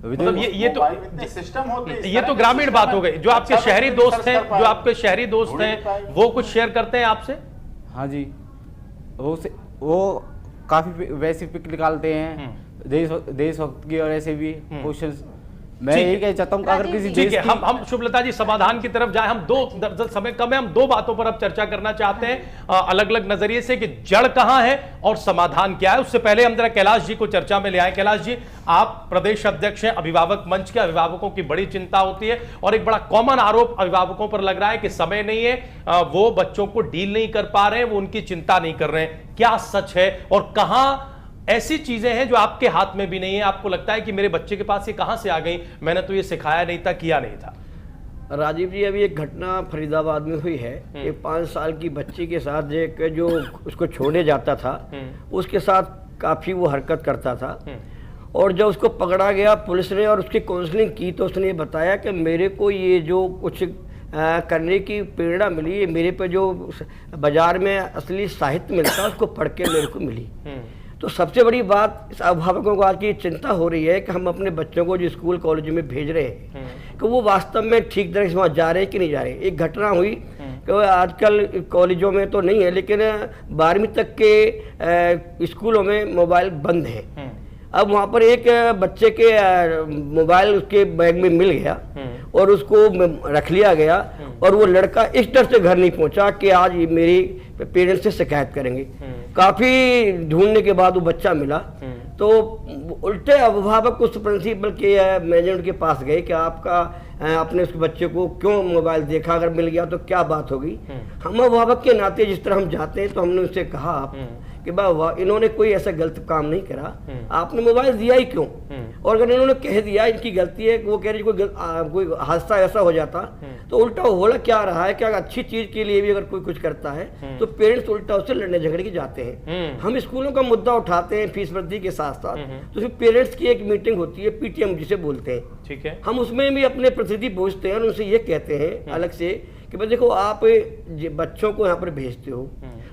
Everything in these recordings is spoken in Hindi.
मतलब ये सिस्टम होते हैं, ये तो ग्रामीण बात हो गई। जो आपके शहरी दोस्त हैं, जो आपके शहरी दोस्त हैं, वो कुछ शेयर करते हैं आपसे? हाँ जी, वो काफी वैसे पिक निकालते हैं देशभक्त की, और ऐसे भी क्वेश्चंस। मैं यही कहना चाहता हूँ अगर किसी ठीक है, हम शुभलता जी समाधान की तरफ जाए। हम दरअसल समय कम है, हम दो बातों पर अब चर्चा करना चाहते हैं अलग अलग नजरिए से, कि जड़ कहां है और समाधान क्या है। उससे पहले हम जरा कैलाश जी को चर्चा में ले आए। कैलाश जी, आप प्रदेश अध्यक्ष हैं अभिभावक मंच के। अभिभावकों की बड़ी चिंता होती है और एक बड़ा कॉमन आरोप अभिभावकों पर लग रहा है कि समय नहीं है, वो बच्चों को डील नहीं कर पा रहे हैं, वो उनकी चिंता नहीं कर रहे हैं। क्या सच है और कहां ऐसी चीजें हैं जो आपके हाथ में भी नहीं है, आपको लगता है कि मेरे बच्चे के पास ये कहां से आ गई, मैंने तो ये सिखाया नहीं था, किया नहीं था? राजीव जी, अभी एक घटना फरीदाबाद में हुई है। एक 5 साल की बच्ची के साथ एक जो उसको छोड़ने जाता था, उसके साथ काफी वो हरकत करता था। और जब उसको पकड़ा गया पुलिस ने और उसकी काउंसलिंग की, तो उसने ये बताया कि मेरे को ये जो कुछ करने की प्रेरणा मिली, ये मेरे पे जो बाजार में असली साहित्य मिलता है उसको पढ़ के मेरे को मिली। तो सबसे बड़ी बात इस अभिभावकों को आज की चिंता हो रही है कि हम अपने बच्चों को जो स्कूल कॉलेज में भेज रहे हैं कि वो वास्तव में ठीक तरह से वहाँ जा रहे हैं कि नहीं जा रहे। एक घटना हुई कि आजकल कॉलेजों में तो नहीं है, लेकिन 12वीं तक के स्कूलों में मोबाइल बंद है। अब वहाँ पर एक बच्चे के मोबाइल उसके बैग में मिल गया और उसको रख लिया गया, और वो लड़का इस डर से घर नहीं पहुंचा कि आज मेरी पेरेंट्स से शिकायत करेंगे। काफी ढूंढने के बाद वो बच्चा मिला, तो उल्टे अभिभावक उस प्रिंसिपल के मैनेजमेंट के पास गए कि आपका अपने उस बच्चे को क्यों मोबाइल देखा, अगर मिल गया तो क्या बात होगी। हम अभिभावक के नाते जिस तरह हम जाते हैं, तो हमने उनसे कहा कि बाबा इन्होंने कोई ऐसा गलत काम नहीं करा, आपने मोबाइल दिया ही क्यों? और अगर इन्होंने कह दिया इनकी गलती है, वो कह रही कोई हादसा ऐसा हो जाता, तो उल्टा हो क्या रहा है कि अगर अच्छी चीज के लिए भी अगर कोई कुछ करता है तो पेरेंट्स उल्टा उससे लड़ने झगड़े के जाते हैं। हम स्कूलों का मुद्दा उठाते हैं फीस वृद्धि के साथ साथ, तो फिर पेरेंट्स की एक मीटिंग होती है, पीटीएम जिसे बोलते हैं, ठीक है, हम उसमें भी अपने प्रतिनिधि पूछते हैं और उनसे ये कहते हैं अलग से कि भाई देखो, आप बच्चों को यहाँ पर भेजते हो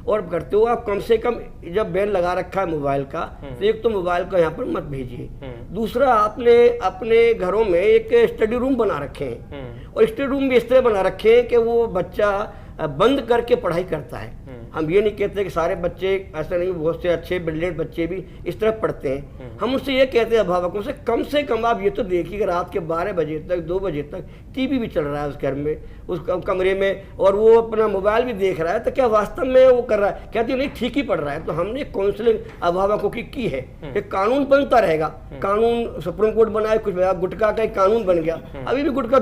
और करते हो, आप कम से कम जब बैन लगा रखा है मोबाइल का, तो एक तो मोबाइल का यहाँ पर मत भेजिए। दूसरा, आपने अपने घरों में एक स्टडी रूम बना रखे हैं, और स्टडी रूम भी इस तरह बना रखे हैं कि वो बच्चा बंद करके पढ़ाई करता है। हम ये नहीं कहते कि सारे बच्चे ऐसे नहीं, बहुत से अच्छे ब्रिलियंट बच्चे भी इस तरह पढ़ते हैं। हम उससे ये कहते हैं अभिभावकों से कम आप ये तो देखिए रात के 12 बजे तक 2 बजे तक टीवी भी चल रहा है उस घर में, उस कमरे में, और वो अपना मोबाइल भी देख रहा है, तो क्या वास्तव में वो कर रहा है? कहती नहीं, ठीक ही पढ़ रहा है। तो हमने काउंसलिंग अभिभावकों की है कि कानून बनता रहेगा, कानून सुप्रीम कोर्ट बनाए, कुछ गुटखा का एक कानून बन गया, अभी भी गुटखा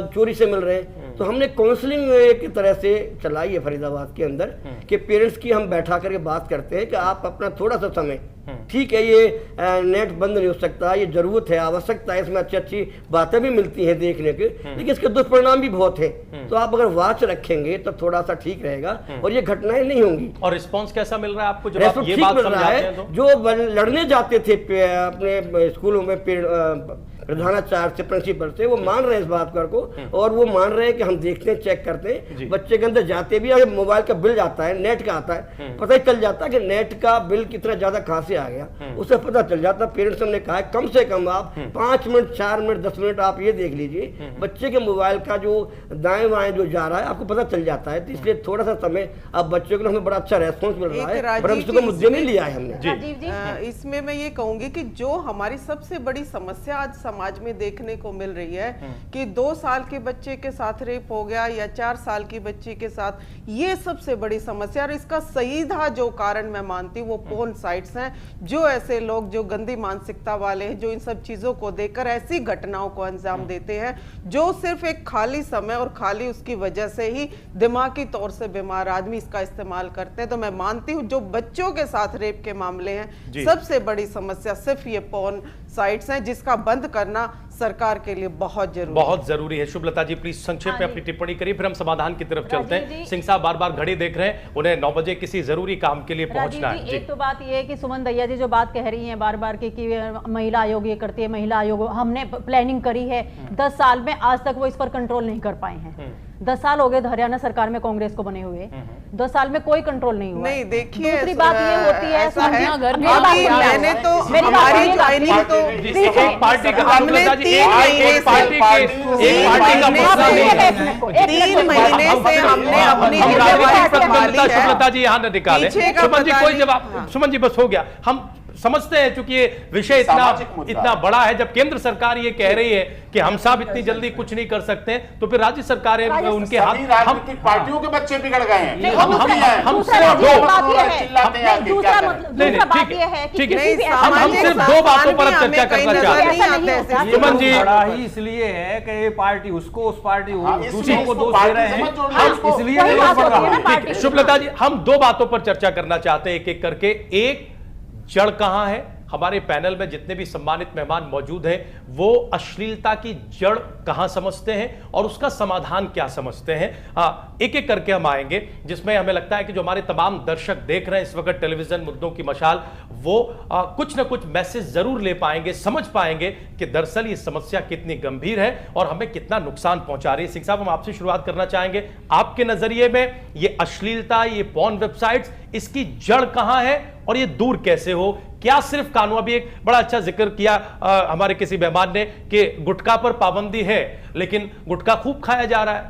चोरी से मिल रहे हैं। तो हमने काउंसलिंग एक तरह से चलाई है फरीदाबाद के अंदर कि पेरेंट्स की हम बैठा करके बात करते हैं कि आप अपना थोड़ा सा समय, ठीक है ये नेट बंद नहीं हो सकता, ये जरूरत है, आवश्यकता है, इसमें अच्छी अच्छी बातें भी मिलती हैं देखने के, लेकिन इसके दुष्परिणाम भी बहुत हैं। तो आप अगर वॉच रखेंगे तो थोड़ा सा ठीक रहेगा और ये घटनाएं नहीं होंगी। और रिस्पॉन्स कैसा मिल रहा है आपको जब आप ये बात समझाते हैं? तो जो लड़ने जाते थे अपने स्कूलों में प्रधानाचार्य से, प्रिंसिपल से, वो मान रहे हैं इस बात को, और वो मान रहे हैं कि हम देखते हैं, चेक करते हैं, बच्चे के अंदर जाते भी, अगर मोबाइल का बिल जाता है, नेट का आता है, पता ही चल जाता है कि नेट का बिल कितना ज्यादा कहां से आ गया, उससे पता चल जाता। पेरेंट्स ने कहा है कम से कम आप 5 मिनट, 4 मिनट, 10 मिनट आप ये देख लीजिए बच्चे के मोबाइल का जो दाएं बाएं जो जा रहा है, आपको पता चल जाता है। तो इसलिए थोड़ा सा समय अब बच्चों को हमें बड़ा अच्छा रेस्पॉन्स मिल रहा है, पर उसको मुद्दे नहीं लिया है हमने। इसमें मैं ये कहूंगी कि जो हमारी सबसे बड़ी समस्या आज समाज में देखने को मिल रही है कि 2 साल के बच्चे के साथ रेप हो गया या 4 साल की बच्ची के साथ, ये सबसे बड़ी समस्या। और इसका सीधा जो कारण मैं मानती हूँ वो पोर्न साइट्स हैं, जो ऐसे लोग जो गंदी मानसिकता वाले हैं, जो इन सब चीजों को देखकर ऐसी घटनाओं को अंजाम देते हैं, जो सिर्फ एक खाली समय और खाली उसकी वजह से ही दिमागी तौर से बीमार आदमी इसका इस्तेमाल करते हैं। तो मैं मानती हूँ जो बच्चों के साथ रेप के मामले हैं, सबसे बड़ी समस्या सिर्फ ये पोर्न साइट्स हैं, जिसका बंद करना सरकार के लिए बहुत जरूरी है। शुभलता जी प्लीज संक्षेप में अपनी टिप्पणी करिए, फिर हम समाधान की तरफ चलते हैं। सिंह साहब बार बार घड़ी देख रहे हैं, उन्हें 9 बजे किसी जरूरी काम के लिए पहुंचना है। एक तो बात यह है कि सुमन दैया जी जो बात कह रही हैं बार बार कि महिला आयोग ये करती है, महिला आयोग, हमने प्लानिंग करी है 10 साल में, आज तक वो इस पर कंट्रोल नहीं कर पाए हैं। 10 साल हो गए हरियाणा सरकार में कांग्रेस को बने हुए, 10 साल में कोई कंट्रोल नहीं हुआ। नहीं देखिए, दूसरी बात ये होती है, ऐसा है, घर में अभी मैंने तो हमारी ज्वाइनिंग तो एक पार्टी का हमने 3 महीने से 3 महीने से हमने अपनी जिम्मेदारी संभाली है। सुब्रता जी यहाँ न निकाले। पीछे का सुमन जी पता कोई नहीं। जवाब, सुमन जी बस हो गया। हम समझते हैं क्योंकि ये विषय इतना बड़ा है, जब केंद्र सरकार ये कह रही है कि हम साहब इतनी जल्दी कुछ नहीं कर सकते, तो फिर राज्य सरकारें उनके हाथ, राजनीतिक पार्टियों के बच्चे बिगड़ गए हैं। हम सिर्फ दो बातों पर अब चर्चा करना चाहते हैं। सुमन जी, बड़ा ही इसलिए है कि ये पार्टी उसको, उस पार्टी दूसरों को दोष दे रहे हैं, इसलिए सुब्रता जी हम दो बातों पर चर्चा करना चाहते हैं, एक एक करके। एक, जड़ कहां है? हमारे पैनल में जितने भी सम्मानित मेहमान मौजूद हैं वो अश्लीलता की जड़ कहां समझते हैं और उसका समाधान क्या समझते हैं। एक एक करके हम आएंगे, जिसमें हमें लगता है कि जो हमारे तमाम दर्शक देख रहे हैं इस वक्त टेलीविजन मुद्दों की मशाल, वो कुछ ना कुछ मैसेज जरूर ले पाएंगे, समझ पाएंगे कि दरअसल ये समस्या कितनी गंभीर है और हमें कितना नुकसान पहुंचा रही है। सिंह साहब, हम आपसे शुरुआत करना चाहेंगे। आपके नजरिए में ये अश्लीलता, ये पॉर्न वेबसाइट्स, इसकी जड़ कहां है और ये दूर कैसे हो? क्या सिर्फ कानून, अभी एक बड़ा अच्छा जिक्र किया हमारे किसी मेहमान ने कि गुटखा पर पाबंदी है, लेकिन गुटखा खूब खाया जा रहा है,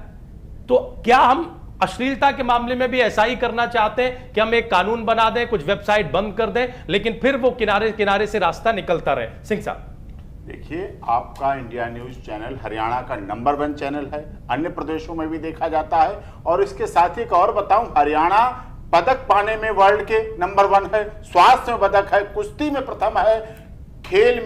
तो क्या हम अश्लीलता के मामले में भी ऐसा ही करना चाहते हैं कि हम एक कानून बना दें, कुछ वेबसाइट बंद कर दें, लेकिन फिर वो किनारे किनारे से रास्ता निकलता रहे? सिंह साहब, देखिए, आपका इंडिया न्यूज चैनल हरियाणा का नंबर 1 चैनल है, अन्य प्रदेशों में भी देखा जाता है। और इसके साथ ही एक और बताऊं, हरियाणा पदक पाने में वर्ल्ड के नंबर 1 है, स्वास्थ्य में पदक है, कुश्ती में प्रथम है, खेल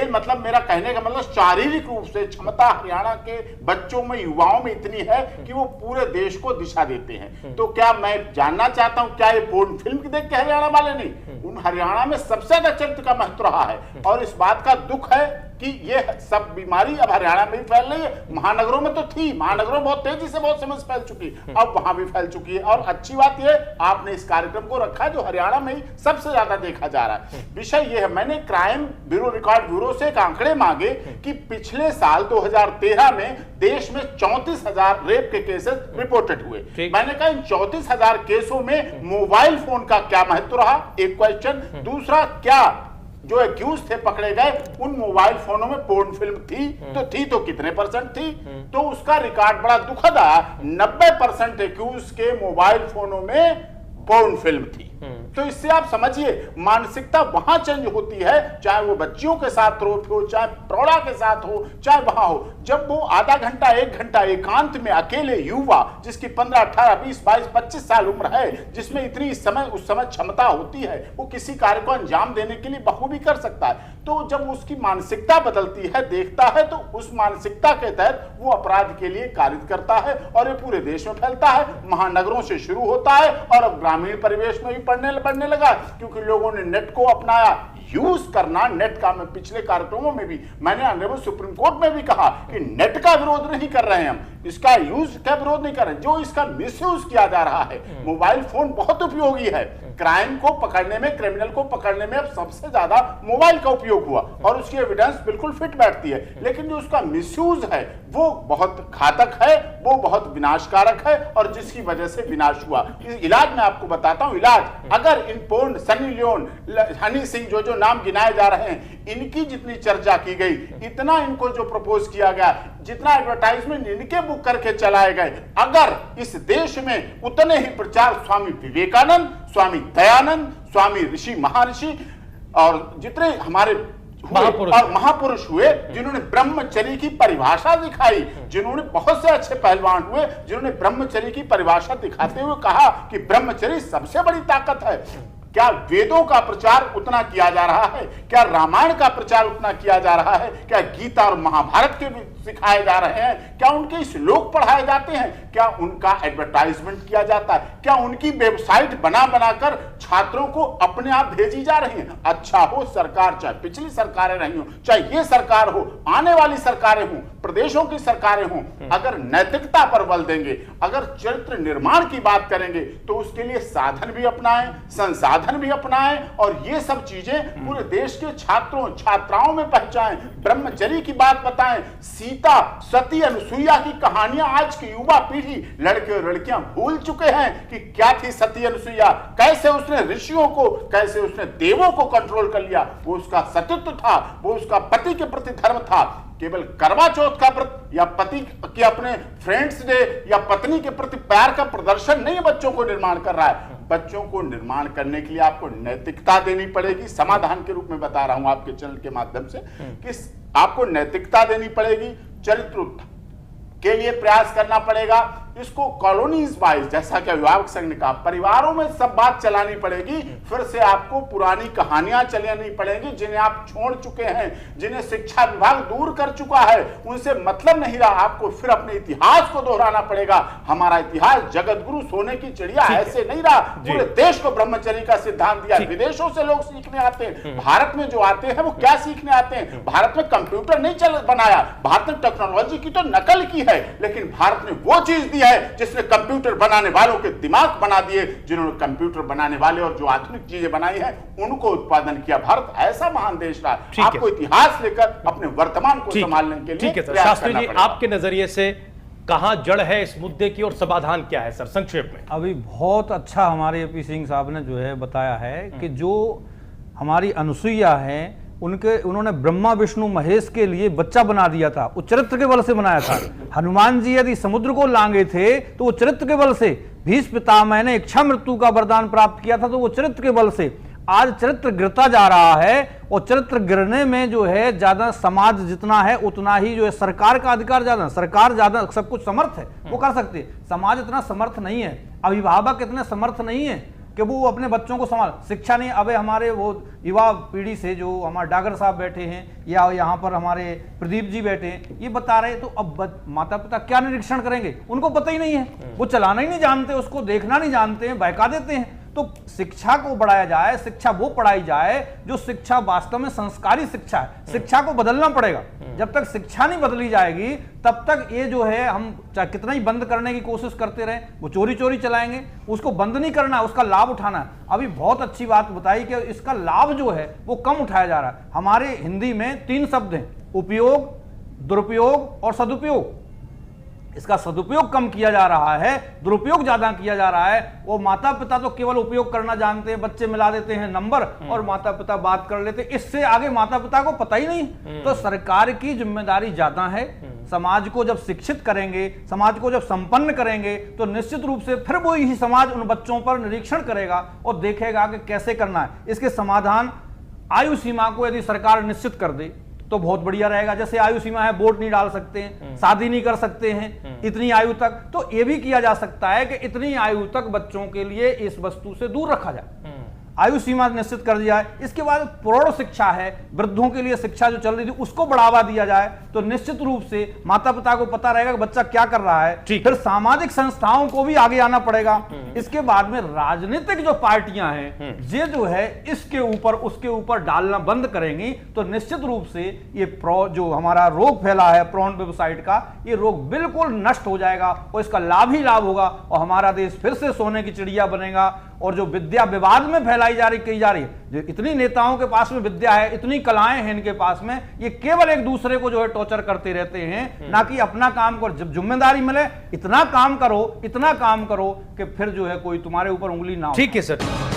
मतलब मेरा कहने का मतलब शारीरिक रूप से क्षमता हरियाणा के बच्चों में, युवाओं में इतनी है कि वो पूरे देश को दिशा देते हैं। तो क्या मैं जानना चाहता हूं, क्या ये पूर्ण फिल्म देख के हरियाणा वाले नहीं, उन हरियाणा में सबसे ज्यादा चरित्र का महत्व रहा है। और इस बात का दुख है कि ये सब बीमारी अब हरियाणा में भी फैल रही है। महानगरों में तो थी, महानगरों में बहुत तेजी से बहुत समझ फैल चुकी, अब वहां भी फैल चुकी है। और अच्छी बात ये आपने इस कार्यक्रम को रखा जो हरियाणा में ही सबसे ज्यादा देखा जा रहा है। विषय ये है, मैंने क्राइम ब्यूरो, रिकॉर्ड ब्यूरो से एक आंकड़े मांगे कि पिछले साल 2013 में देश में 34,000 रेप के केसेस रिपोर्टेड हुए। मैंने कहा इन 34,000 केसों में मोबाइल फोन का क्या महत्व रहा, एक क्वेश्चन। दूसरा, क्या जो एक्यूज थे पकड़े गए उन मोबाइल फोनों में पोर्न फिल्म थी तो कितने % थी? तो उसका रिकॉर्ड बड़ा दुखद आया, 90% एक्यूज के मोबाइल फोनों में पोर्न फिल्म थी। तो इससे आप समझिए मानसिकता वहां चेंज होती है, चाहे वो बच्चियों के साथ हो, चाहे प्रौढ़ा के साथ हो, चाहे वहां हो। जब वो आधा घंटा 1 घंटा एकांत में अकेले युवा, जिसकी 15, 18, 20, 22, 25 साल उम्र है, जिसमें इतनी उस समय क्षमता होती है, वो किसी कार्य को अंजाम देने के लिए बखूबी कर सकता है। तो जब उसकी मानसिकता बदलती है, देखता है, तो उस मानसिकता के तहत वो अपराध के लिए कार्य करता है और ये पूरे देश में फैलता है। महानगरों से शुरू होता है और अब ग्रामीण परिवेश में भी बढ़ने लगा, क्योंकि लोगों ने नेट को अपनाया। यूज करना नेट का, मैं पिछले कार्यक्रमों में भी मैंने ऑनरेबल सुप्रीम कोर्ट में भी कहा कि नेट का विरोध नहीं कर रहे हैं हम, इसका यूज का विरोध नहीं कर रहे, जो इसका मिसयूज किया जा रहा है। मोबाइल फोन बहुत उपयोगी है, क्राइम को पकड़ने में, क्रिमिनल को पकड़ने में अब सबसे ज्यादा मोबाइल का उपयोग हुआ और उसकी एविडेंस बिल्कुल फिट बैठती है। लेकिन जो उसका मिसयूज है वो बहुत घातक है, वो बहुत विनाशकारक है और जिसकी वजह से विनाश हुआ। इलाज मैं आपको बताता हूं, इलाज अगर इन porn, Sunny Leone, Honey Singh, जो नाम गिनाए जा रहे हैं, इनकी जितनी चर्चा की गई, इतना इनको जो प्रपोज किया गया, जितना एडवर्टाइजमेंट इनके बुक करके चलाए गए, अगर इस देश में उतने ही प्रचार स्वामी विवेकानंद, स्वामी दयानंद, स्वामी ऋषि महर्षि और जितने हमारे महापुरुष हुए, जिन्होंने ब्रह्मचर्य की परिभाषा दिखाई, जिन्होंने बहुत से अच्छे पहलवान हुए जिन्होंने ब्रह्मचर्य की परिभाषा दिखाते हुए कहा कि ब्रह्मचर्य सबसे बड़ी ताकत है, क्या वेदों का प्रचार उतना किया जा रहा है? क्या रामायण का प्रचार उतना किया जा रहा है? क्या गीता और महाभारत के भी सिखाए जा रहे हैं? क्या उनके श्लोक पढ़ाए जाते हैं? क्या उनका एडवर्टाइजमेंट किया जाता है? क्या उनकी वेबसाइट बना बनाकर छात्रों को अपने आप भेजी जा रही है? अच्छा हो सरकार, चाहे पिछली सरकारें रही हो, चाहे ये सरकार हो, आने वाली सरकारें हो, प्रदेशों की सरकारें हों, अगर नैतिकता पर बल देंगे, अगर चरित्र निर्माण की बात करेंगे, तो उसके लिए साधन भी अपनाएं, संसाधन भी अपनाएं और ये सब चीजें पूरे देश के छात्रों छात्राओं में पहुंचाएं, ब्रह्मचर्य की बात बताएं। सीता, सती, अनुसुईया की कहानियां आज की युवा पीढ़ी, लड़के और लड़कियां भूल चुके हैं कि क्या थी सती अनुसुईया, कैसे उसने ऋषियों को, कैसे उसने देवों को कंट्रोल कर लिया। वो उसका सतीत्व था, वो उसका पति के प्रति धर्म था। केवल करवा चौथ का व्रत या पति के अपने फ्रेंड्स डे या पत्नी के प्रति प्यार का प्रदर्शन नहीं बच्चों को निर्माण कर रहा है। बच्चों को निर्माण करने के लिए आपको नैतिकता देनी पड़ेगी। समाधान के रूप में बता रहा हूं आपके चैनल के माध्यम से कि आपको नैतिकता देनी पड़ेगी, चरित्र के लिए प्रयास करना पड़ेगा। इसको कॉलोनीज वाइज, जैसा कि अभिभावक संघ ने कहा, परिवारों में सब बात चलानी पड़ेगी। फिर से आपको पुरानी कहानियां चलानी पड़ेगी जिन्हें आप छोड़ चुके हैं, जिन्हें शिक्षा विभाग दूर कर चुका है, उनसे मतलब नहीं रहा। आपको फिर अपने इतिहास को दोहराना पड़ेगा। हमारा इतिहास जगत गुरु सोने की चिड़िया ऐसे नहीं रहा। पूरे देश को ब्रह्मचर्य का सिद्धांत दिया। विदेशों से लोग सीखने आते हैं, भारत में जो आते हैं वो क्या सीखने आते हैं? भारत में कंप्यूटर नहीं बनाया, भारत ने टेक्नोलॉजी की तो नकल की है, लेकिन भारत ने वो चीज दी है जिसने कंप्यूटर बनाने वालों के दिमाग बना दिए। जिन्होंने कंप्यूटर बनाने वाले और जो आधुनिक चीजें बनाई हैं उनको उत्पादन किया। भारत ऐसा महान देश रहा। आपको इतिहास लेकर अपने वर्तमान को संभालने के लिए ठीक है सर। शास्त्री जी, आपके नजरिए से कहां जड़ है इस मुद्दे की और समाधान क्या है सर, संक्षेप में? अभी बहुत अच्छा हमारे एपी सिंह साहब ने जो है बताया है कि जो हमारी अनुसुईया है उन्होंने ब्रह्मा विष्णु महेश के लिए बच्चा बना दिया था, वो चरित्र के बल से बनाया था। हनुमान जी यदि समुद्र को लांगे थे तो वो चरित्र के बल से, भीष्म पितामह ने इच्छा मृत्यु का वरदान प्राप्त किया था तो वो चरित्र के बल से। आज चरित्र गिरता जा रहा है और चरित्र गिरने में जो है ज्यादा समाज जितना है उतना ही जो है सरकार का अधिकार ज्यादा। सरकार ज्यादा सब कुछ समर्थ है, वो कर सकती है, समाज इतना समर्थ नहीं है, अभिभावक इतने समर्थ नहीं है कि वो अपने बच्चों को संभाल। शिक्षा नहीं। अब हमारे वो युवा पीढ़ी से जो हमारे डागर साहब बैठे हैं या यहाँ पर हमारे प्रदीप जी बैठे हैं, ये बता रहे, तो अब माता पिता क्या निरीक्षण करेंगे? उनको पता ही नहीं है, वो चलाना ही नहीं जानते, उसको देखना नहीं जानते हैं, बहका देते हैं। तो शिक्षा को बढ़ाया जाए, शिक्षा वो पढ़ाई जाए जो शिक्षा वास्तव में संस्कारी शिक्षा है। शिक्षा को बदलना पड़ेगा। जब तक शिक्षा नहीं बदली जाएगी तब तक ये जो है हम चाहे कितना ही बंद करने की कोशिश करते रहे, वो चोरी चोरी चलाएंगे। उसको बंद नहीं करना है, उसका लाभ उठाना है। अभी बहुत अच्छी बात बताई कि इसका लाभ जो है वो कम उठाया जा रहा है। हमारे हिंदी में 3 शब्द हैं, उपयोग, दुरुपयोग और सदुपयोग। इसका सदुपयोग कम किया जा रहा है, दुरुपयोग ज्यादा किया जा रहा है। वो माता पिता तो केवल उपयोग करना जानते हैं, बच्चे मिला देते हैं नंबर और माता पिता बात कर लेते हैं, इससे आगे माता पिता को पता ही नहीं। तो सरकार की जिम्मेदारी ज्यादा है। समाज को जब शिक्षित करेंगे, समाज को जब संपन्न करेंगे तो निश्चित रूप से फिर वो ही समाज उन बच्चों पर निरीक्षण करेगा और देखेगा कि कैसे करना है। इसके समाधान आयु सीमा को यदि सरकार निश्चित कर दे तो बहुत बढ़िया रहेगा। जैसे आयु सीमा है, वोट नहीं डाल सकते हैं, शादी नहीं कर सकते हैं इतनी आयु तक, तो ये भी किया जा सकता है कि इतनी आयु तक बच्चों के लिए इस वस्तु से दूर रखा जाए, आयु सीमा निश्चित कर दिया है। इसके बाद प्रौढ़ शिक्षा है, वृद्धों के लिए शिक्षा जो चल रही थी उसको बढ़ावा दिया जाए तो निश्चित रूप से माता पिता को पता रहेगा कि बच्चा क्या कर रहा है। फिर सामाजिक संस्थाओं को भी आगे आना पड़ेगा। इसके बाद में राजनीतिक जो पार्टियां हैं ये जो है इसके ऊपर उसके ऊपर डालना बंद करेंगी तो निश्चित रूप से ये जो हमारा रोग फैला है प्रॉन वेबसाइट का, ये रोग बिल्कुल नष्ट हो जाएगा और इसका लाभ ही लाभ होगा और हमारा देश फिर से सोने की चिड़िया बनेगा। और जो विद्या विवाद में फैलाई की जा रही है, जो इतनी नेताओं के पास में विद्या है, इतनी कलाएं हैं इनके पास में, ये केवल एक दूसरे को जो है टॉर्चर करते रहते हैं, ना कि अपना काम करो। जब जिम्मेदारी मिले इतना काम करो कि फिर जो है कोई तुम्हारे ऊपर उंगली ना हो। ठीक है सर।